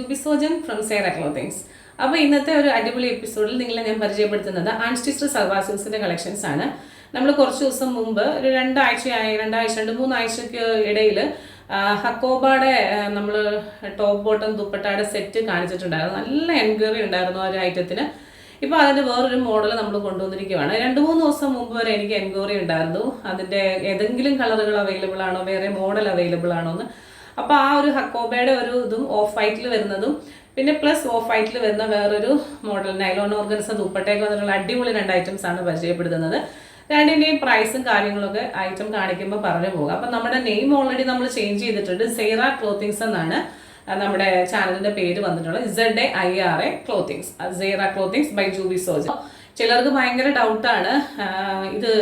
Jubi Sojan from Sera clothings. അപ്പോൾ ഇന്നത്തെ ഒരു അടിപൊളി എപ്പിസോഡിൽ നിങ്ങളെ ഞാൻ പരിചയപ്പെടുത്തുന്നത് അൺസ്റ്റിച്ച്ഡ് സൽവാർ സ്യൂട്ട്സിൻ്റെ കളക്ഷൻസ് ആണ്. നമ്മൾ കുറച്ച് ദിവസം മുമ്പ് ഒരു രണ്ട് മൂന്നാഴ്ചയ്ക്ക് ഇടയിൽ ഹക്കോബയുടെ നമ്മൾ ടോപ്പ് ബോട്ടം ദുപ്പട്ടയുടെ സെറ്റ് കാണിച്ചിട്ടുണ്ടായിരുന്നു. നല്ല എൻക്വയറി ഉണ്ടായിരുന്നു ആ ഒരു ഐറ്റത്തിന്. ഇപ്പോൾ അതിൻ്റെ വേറൊരു മോഡൽ നമ്മൾ കൊണ്ടുവന്നിരിക്കുകയാണ്. 2-3 ദിവസം മുമ്പ് വരെ എനിക്ക് എൻക്വയറി ഉണ്ടായിരുന്നു അതിൻ്റെ ഏതെങ്കിലും കളറുകൾ അവൈലബിൾ ആണോ, വേറെ മോഡൽ അവൈലബിൾ ആണോ എന്ന്. അപ്പോൾ ആ ഒരു ഹക്കോബയുടെ ഒരു ഇതും ഓഫ് വൈറ്റിൽ വരുന്നതും പിന്നെ പ്ലസ് ഓഫ് വൈറ്റിൽ വരുന്ന വേറൊരു മോഡൽ നൈലോൺ ഓർഗൻസ ദുപ്പട്ടയൊക്കെ വന്നിട്ടുള്ള അടിപൊളി 2 ഐറ്റംസ് ആണ് പരിചയപ്പെടുത്തുന്നത്. രണ്ടിൻ്റെയും പ്രൈസും കാര്യങ്ങളൊക്കെ ഐറ്റം കാണിക്കുമ്പോൾ പറഞ്ഞു പോകുക. അപ്പം നമ്മുടെ നെയിം ഓൾറെഡി നമ്മൾ ചേഞ്ച് ചെയ്തിട്ടുണ്ട്. സേറ ക്ലോത്തിങ്സ് എന്നാണ് നമ്മുടെ ചാനലിൻ്റെ പേര് വന്നിട്ടുള്ളത്. ZAIRA clothings, Sera clothings by Jubi Sojan. ചിലർക്ക് ഭയങ്കര ഡൗട്ടാണ് ഇത്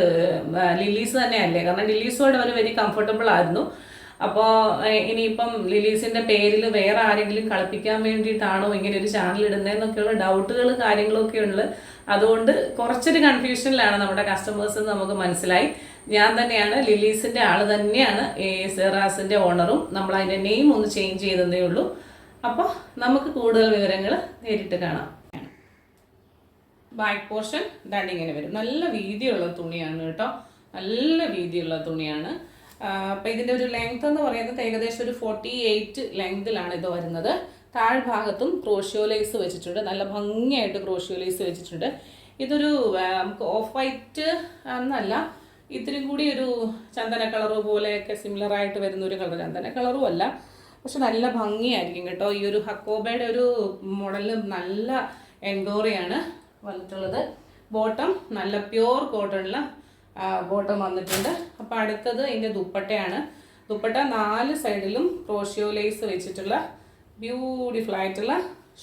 ലില്ലീസ് തന്നെയല്ലേ, കാരണം ലില്ലീസോട് അവർ വെരി കംഫർട്ടബിൾ ആയിരുന്നു. അപ്പോൾ ഇനിയിപ്പം ലിലീസിൻ്റെ പേരിൽ വേറെ ആരെങ്കിലും കളിപ്പിക്കാൻ വേണ്ടിയിട്ടാണോ ഇങ്ങനെ ഒരു ചാനൽ ഇടുന്നതെന്നൊക്കെയുള്ള ഡൗട്ടുകൾ കാര്യങ്ങളൊക്കെ ഉണ്ട്. അതുകൊണ്ട് കുറച്ചൊരു കൺഫ്യൂഷനിലാണ് നമ്മുടെ കസ്റ്റമേഴ്സ് എന്ന് നമുക്ക് മനസ്സിലായി. ഞാൻ തന്നെയാണ്, ലിലീസിൻ്റെ ആൾ തന്നെയാണ് ഈ സെറാസിൻ്റെ ഓണറും. നമ്മൾ അതിൻ്റെ നെയിം ഒന്ന് ചേഞ്ച് ചെയ്തതേ ഉള്ളൂ. അപ്പോൾ നമുക്ക് കൂടുതൽ വിവരങ്ങൾ നേരിട്ട് കാണാം. ബാക്ക് പോർഷൻ ഇങ്ങനെ വരും. നല്ല വീതിയുള്ള തുണിയാണ് കേട്ടോ, നല്ല വീതിയുള്ള തുണിയാണ്. അപ്പോൾ ഇതിൻ്റെ ഒരു ലെങ്ത് എന്ന് പറയുന്നത് ഏകദേശം ഒരു 48 ലെങ്തിലാണ് ഇത് വരുന്നത്. താഴ്ഭാഗത്തും ക്രോഷ്യോ ലേസ് വെച്ചിട്ടുണ്ട്, നല്ല ഭംഗിയായിട്ട് ക്രോഷ്യോ ലേസ് വെച്ചിട്ടുണ്ട്. ഇതൊരു നമുക്ക് ഓഫ് വൈറ്റ് എന്നല്ല, ഇത്തിരി കൂടി ഒരു ചന്ദന കളറ് പോലെയൊക്കെ സിമിലറായിട്ട് വരുന്ന ഒരു കളർ. ചന്ദന കളറും അല്ല, പക്ഷെ നല്ല ഭംഗിയായിരിക്കും കേട്ടോ. ഈ ഒരു ഹക്കോബയുടെ ഒരു മോഡലിൽ നല്ല എൻഡോറിയാണ് വന്നിട്ടുള്ളത്. ബോട്ടം നല്ല പ്യുവർ കോട്ടണിൽ ബോട്ടം വന്നിട്ടുണ്ട്. അപ്പോൾ അടുത്തത് ഇതിൻ്റെ ദുപ്പട്ടയാണ്. ദുപ്പട്ട 4 സൈഡിലും ക്രോഷ്യോ ലേസ് വെച്ചിട്ടുള്ള ബ്യൂട്ടിഫുൾ ആയിട്ടുള്ള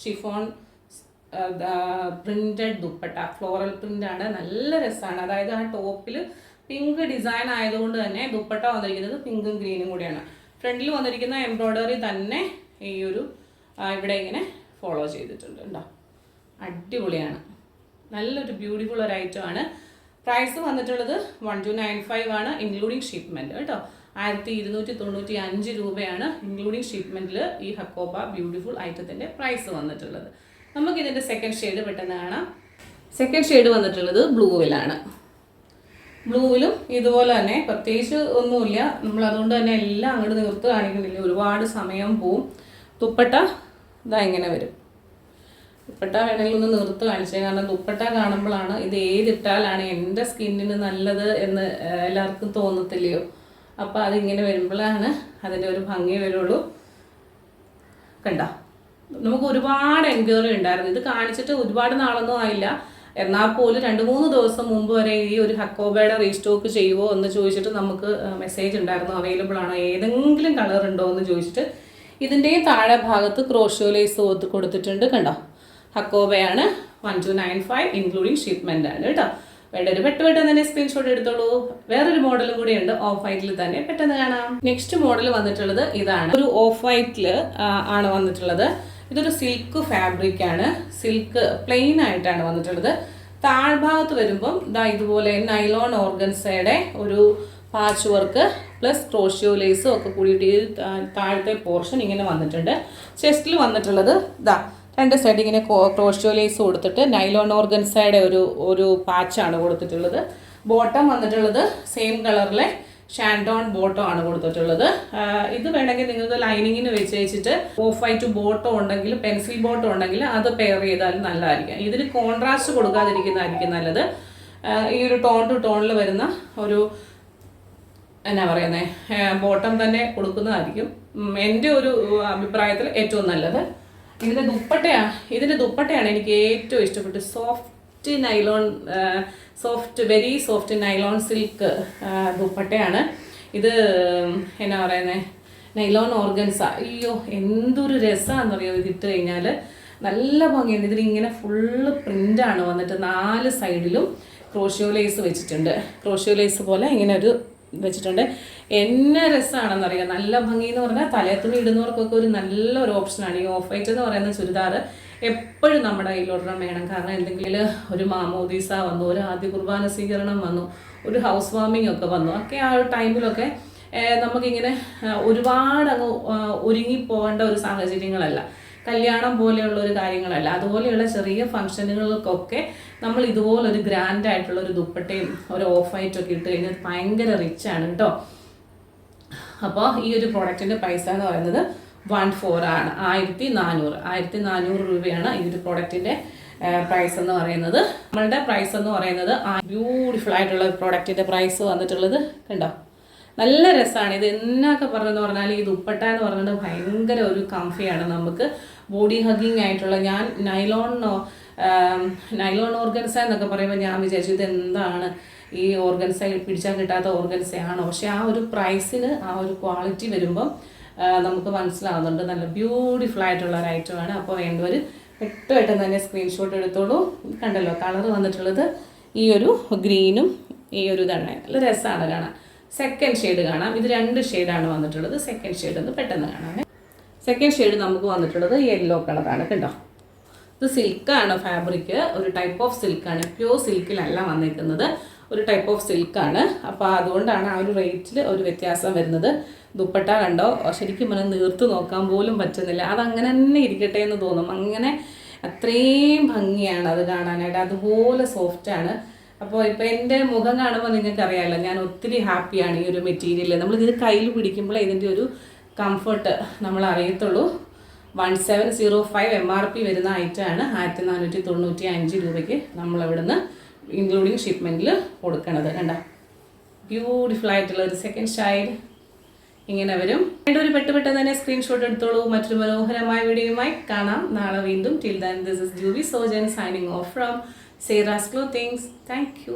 ഷിഫോൺ പ്രിന്റഡ് ദുപ്പട്ട, ഫ്ലോറൽ പ്രിൻ്റാണ്. നല്ല രസമാണ്. അതായത് ആ ടോപ്പിൽ പിങ്ക് ഡിസൈൻ ആയതുകൊണ്ട് തന്നെ ദുപ്പട്ട വന്നിരിക്കുന്നത് പിങ്കും ഗ്രീനും കൂടിയാണ്. ഫ്രണ്ടിൽ വന്നിരിക്കുന്ന എംബ്രോയ്ഡറി തന്നെ ഈ ഒരു ഇവിടെ ഇങ്ങനെ ഫോളോ ചെയ്തിട്ടുണ്ട് കേട്ടോ. അടിപൊളിയാണ്, നല്ലൊരു ബ്യൂട്ടിഫുൾ ഒരു ഐറ്റമാണ്. പ്രൈസ് വന്നിട്ടുള്ളത് 1295 ആണ്, ഇൻക്ലൂഡിങ് ഷിപ്മെൻറ്റ് കേട്ടോ. 1295 രൂപയാണ് ഇൻക്ലൂഡിങ് ഷിപ്മെൻറ്റിൽ ഈ ഹക്കോബ ബ്യൂട്ടിഫുൾ ഐറ്റത്തിൻ്റെ പ്രൈസ് വന്നിട്ടുള്ളത്. നമുക്കിതിൻ്റെ സെക്കൻഡ് ഷെയ്ഡ് പെട്ടെന്ന് കാണാം. സെക്കൻഡ് ഷെയ്ഡ് വന്നിട്ടുള്ളത് ബ്ലൂവിലാണ്. ബ്ലൂവിലും ഇതുപോലെ തന്നെ പ്രത്യേകിച്ച് ഒന്നുമില്ല, നമ്മൾ അതുകൊണ്ട് തന്നെ എല്ലാം അങ്ങോട്ട് നിവർത്ത് കാണിക്കുന്നില്ല, ഒരുപാട് സമയം പോവും. ദുപ്പട്ട ഇതാ ഇങ്ങനെ വരും. ദുപ്പട്ട വേണമെങ്കിൽ ഒന്ന് നിർത്ത് കാണിച്ചത്, കാരണം ദുപ്പട്ട കാണുമ്പോഴാണ് ഇത് ഏതിട്ടാലാണ് എൻ്റെ സ്കിന്നിന് നല്ലത് എന്ന് എല്ലാവർക്കും തോന്നത്തില്ലയോ. അപ്പോൾ അതിങ്ങനെ വരുമ്പോഴാണ് അതിൻ്റെ ഒരു ഭംഗി വരുള്ളൂ. കണ്ട, നമുക്ക് ഒരുപാട് എൻക്വയറി ഉണ്ടായിരുന്നു. ഇത് കാണിച്ചിട്ട് ഒരുപാട് നാളൊന്നും ആയില്ല, എന്നാൽ പോലും 2-3 ദിവസം മുമ്പ് വരെ ഈ ഒരു ഹക്കോബയുടെ റീസ്റ്റോക്ക് ചെയ്യുമോ എന്ന് ചോദിച്ചിട്ട് നമുക്ക് മെസ്സേജ് ഉണ്ടായിരുന്നു. അവൈലബിൾ ആണോ, ഏതെങ്കിലും കളർ ഉണ്ടോ എന്ന് ചോദിച്ചിട്ട്. ഇതിൻ്റെയും താഴെ ഭാഗത്ത് ക്രോഷ്യോ ലേസ് കൊടുത്തിട്ടുണ്ട്. കണ്ടോ, ഹക്കോബയാണ്. 1295 ഇൻക്ലൂഡിങ് ഷിപ്മെൻ്റ് ആണ് കേട്ടോ. വേണ്ടൊരു പെട്ടെന്ന് തന്നെ സ്ക്രീൻഷോട്ട് എടുത്തോളൂ. വേറൊരു മോഡലും കൂടി ഉണ്ട് ഓഫ് വൈറ്റിൽ തന്നെ, പെട്ടെന്ന് കാണാം. നെക്സ്റ്റ് മോഡൽ വന്നിട്ടുള്ളത് ഇതാണ്. ഒരു ഓഫ് വൈറ്റിൽ ആണ് വന്നിട്ടുള്ളത്. ഇതൊരു സിൽക്ക് ഫാബ്രിക് ആണ്, സിൽക്ക് പ്ലെയിൻ ആയിട്ടാണ് വന്നിട്ടുള്ളത്. താഴ്ഭാഗത്ത് വരുമ്പം ഇതാ ഇതുപോലെ നൈലോൺ ഓർഗൻസയുടെ ഒരു പാച്ച് വർക്ക് പ്ലസ് ക്രോഷ്യോ ലേസും ഒക്കെ കൂടിയിട്ട് ഈ താഴത്തെ പോർഷൻ ഇങ്ങനെ വന്നിട്ടുണ്ട്. ചെസ്റ്റിൽ വന്നിട്ടുള്ളത് ഇതാ 2 സൈഡ് ഇങ്ങനെ ക്രോഷ്യോ ലേസ് കൊടുത്തിട്ട് നൈലോൺ ഓർഗൻസയുടെ ഒരു പാച്ചാണ് കൊടുത്തിട്ടുള്ളത്. ബോട്ടം വന്നിട്ടുള്ളത് സെയിം കളറിലെ ഷാൻഡോൺ ബോട്ടം ആണ് കൊടുത്തിട്ടുള്ളത്. ഇത് വേണമെങ്കിൽ നിങ്ങൾക്ക് ലൈനിങ്ങിന് വെച്ചിട്ട് ഓഫ് വൈറ്റ് ബോട്ടം ഉണ്ടെങ്കിൽ, പെൻസിൽ ബോട്ടം ഉണ്ടെങ്കിൽ അത് പെയർ ചെയ്താലും നല്ലതായിരിക്കും. ഇതിന് കോൺട്രാസ്റ്റ് കൊടുക്കാതിരിക്കുന്നതായിരിക്കും നല്ലത്. ഈ ഒരു ടോൺ ടു ടോണിൽ വരുന്ന ഒരു എന്നാ പറയുന്നത് ബോട്ടം തന്നെ കൊടുക്കുന്നതായിരിക്കും എൻ്റെ ഒരു അഭിപ്രായത്തിൽ ഏറ്റവും നല്ലത്. ഇതിൻ്റെ ദുപ്പട്ടയാണ് എനിക്ക് ഏറ്റവും ഇഷ്ടപ്പെട്ടത്. വെരി സോഫ്റ്റ് നൈലോൺ സിൽക്ക് ദുപ്പട്ടയാണ് ഇത്. എന്നാ പറയുന്നത് നൈലോൺ ഓർഗൻസ. അയ്യോ എന്തൊരു രസമാണെന്നറിയോ ഇതിട്ട് കഴിഞ്ഞാൽ, നല്ല ഭംഗിയുണ്ട്. ഇതിലിങ്ങനെ ഫുള്ള് പ്രിൻ്റാണ് വന്നിട്ട് 4 സൈഡിലും ക്രോഷ്യോ ലേസ് വെച്ചിട്ടുണ്ട്. ക്രോഷ്യോ ലേസ് പോലെ ഇങ്ങനെ ഒരു വെച്ചിട്ടുണ്ട്. എന്നെ രസമാണെന്നറിയാം, നല്ല ഭംഗി എന്ന് പറഞ്ഞാൽ തലത്തുണി ഇടുന്നവർക്കൊക്കെ ഒരു നല്ലൊരു ഓപ്ഷനാണ്. ഈ ഓഫ് വൈറ്റ് എന്ന് പറയുന്ന ചുരിദാർ എപ്പോഴും നമ്മുടെ കയ്യിലൊരെണ്ണം വേണം. കാരണം എന്തെങ്കിലും ഒരു മാമോദീസ വന്നു, ഒരു ആദ്യ കുർബാന സ്വീകരണം വന്നു, ഒരു ഹൗസ് വാമിംഗ് ഒക്കെ വന്നു, ഒക്കെ ആ ഒരു ടൈമിലൊക്കെ നമുക്കിങ്ങനെ ഒരുപാട് അങ്ങ് ഒരുങ്ങിപ്പോകേണ്ട ഒരു സാഹചര്യങ്ങളല്ല. കല്യാണം പോലെയുള്ള ഒരു കാര്യങ്ങളല്ല, അതുപോലെയുള്ള ചെറിയ ഫംഗ്ഷനുകൾക്കൊക്കെ നമ്മൾ ഇതുപോലൊരു ഗ്രാൻഡ് ആയിട്ടുള്ള ഒരു ദുപ്പട്ടയും ഒരു ഓഫ് വൈറ്റും ഒക്കെ ഇട്ട് കഴിഞ്ഞാൽ ഭയങ്കര റിച്ചാണ് കേട്ടോ. അപ്പോൾ ഈ ഒരു പ്രോഡക്റ്റിൻ്റെ പൈസ എന്ന് പറയുന്നത് 14 ആണ്, 1400 രൂപയാണ് ഈ ഒരു പ്രോഡക്റ്റിൻ്റെ പ്രൈസ് എന്ന് പറയുന്നത്. നമ്മളുടെ പ്രൈസ് എന്ന് പറയുന്നത് ബ്യൂട്ടിഫുൾ ആയിട്ടുള്ള പ്രോഡക്റ്റിൻ്റെ പ്രൈസ് വന്നിട്ടുള്ളത് കണ്ടോ. നല്ല രസമാണ് ഇത്. എന്നൊക്കെ പറഞ്ഞെന്ന് പറഞ്ഞാൽ ഈ ദുപ്പട്ട എന്ന് പറയുന്നത് ഭയങ്കര ഒരു കംഫിയാണ്, നമുക്ക് ബോഡി ഹഗ്ഗിങ് ആയിട്ടുള്ള. ഞാൻ നൈലോൺ ഓർഗൻസ എന്നൊക്കെ പറയുമ്പോൾ ഞാൻ വിചാരിച്ചു ഇത് എന്താണ് ഈ ഓർഗൻസ, പിടിച്ചാൽ കിട്ടാത്ത ഓർഗൻസയാണോ, പക്ഷെ ആ ഒരു പ്രൈസിന് ആ ഒരു ക്വാളിറ്റി വരുമ്പം നമുക്ക് മനസ്സിലാവുന്നുണ്ട്. നല്ല ബ്യൂട്ടിഫുൾ ആയിട്ടുള്ള ഒരു ഐറ്റമാണ്. അപ്പോൾ വേണ്ടവർ പെട്ടെന്ന് തന്നെ സ്ക്രീൻഷോട്ട് എടുത്തോളൂ. കണ്ടല്ലോ കളർ വന്നിട്ടുള്ളത് ഈ ഒരു ഗ്രീനും ഈ ഒരു ഇതാണ്. നല്ല രസമാണ് കാണാൻ. സെക്കൻഡ് ഷെയ്ഡ് കാണാം. ഇത് 2 ഷെയ്ഡാണ് വന്നിട്ടുള്ളത്. സെക്കൻഡ് ഷെയ്ഡ് ഒന്ന് പെട്ടെന്ന് കാണാം. സെക്കൻഡ് ഷെയ്ഡ് നമുക്ക് വന്നിട്ടുള്ളത് യെല്ലോ കളറാണ് കണ്ടോ. ഇത് സിൽക്കാണ് ഫാബ്രിക്, ഒരു ടൈപ്പ് ഓഫ് സിൽക്കാണ്, പ്യൂർ സിൽക്കിലല്ല വന്നിരിക്കുന്നത്, ഒരു ടൈപ്പ് ഓഫ് സിൽക്കാണ്. അപ്പോൾ അതുകൊണ്ടാണ് ആ ഒരു റേറ്റിൽ ഒരു വ്യത്യാസം വരുന്നത്. ദുപ്പട്ട കണ്ടോ, ശരിക്കും പറഞ്ഞാൽ നീർത്ത് നോക്കാൻ പോലും പറ്റുന്നില്ല, അതങ്ങനെ തന്നെ ഇരിക്കട്ടെ എന്ന് തോന്നും. അങ്ങനെ അത്രയും ഭംഗിയാണ് അത് കാണാനായിട്ട്, അതുപോലെ സോഫ്റ്റാണ്. അപ്പോൾ ഇപ്പോൾ എൻ്റെ മുഖം കാണുമ്പോൾ നിങ്ങൾക്കറിയാമല്ലോ, ഞാൻ ഒത്തിരി ഹാപ്പിയാണ് ഈ ഒരു മെറ്റീരിയൽ. നമ്മളിത് കയ്യിൽ പിടിക്കുമ്പോൾ ഇതിൻ്റെ ഒരു കംഫർട്ട് നമ്മൾ അറിയത്തുള്ളൂ. 1705 MRP വരുന്ന ഐറ്റമാണ് 1495 രൂപയ്ക്ക് നമ്മളിവിടുന്ന് ഇൻക്ലൂഡിങ് ഷിപ്മെൻറ്റിൽ കൊടുക്കണത്. കണ്ടോ ബ്യൂട്ടിഫുൾ ആയിട്ടുള്ള ഒരു സെക്കൻഡ് ഷൈഡ് ഇങ്ങനെ വരും. ഒരു പെട്ടെന്ന് തന്നെ സ്ക്രീൻഷോട്ട് എടുത്തോളൂ. മറ്റൊരു മനോഹരമായ വീഡിയോയുമായി കാണാം നാളെ വീണ്ടും. Till then this is Jubi Sojan signing off from Sera's Clothings. Thank you.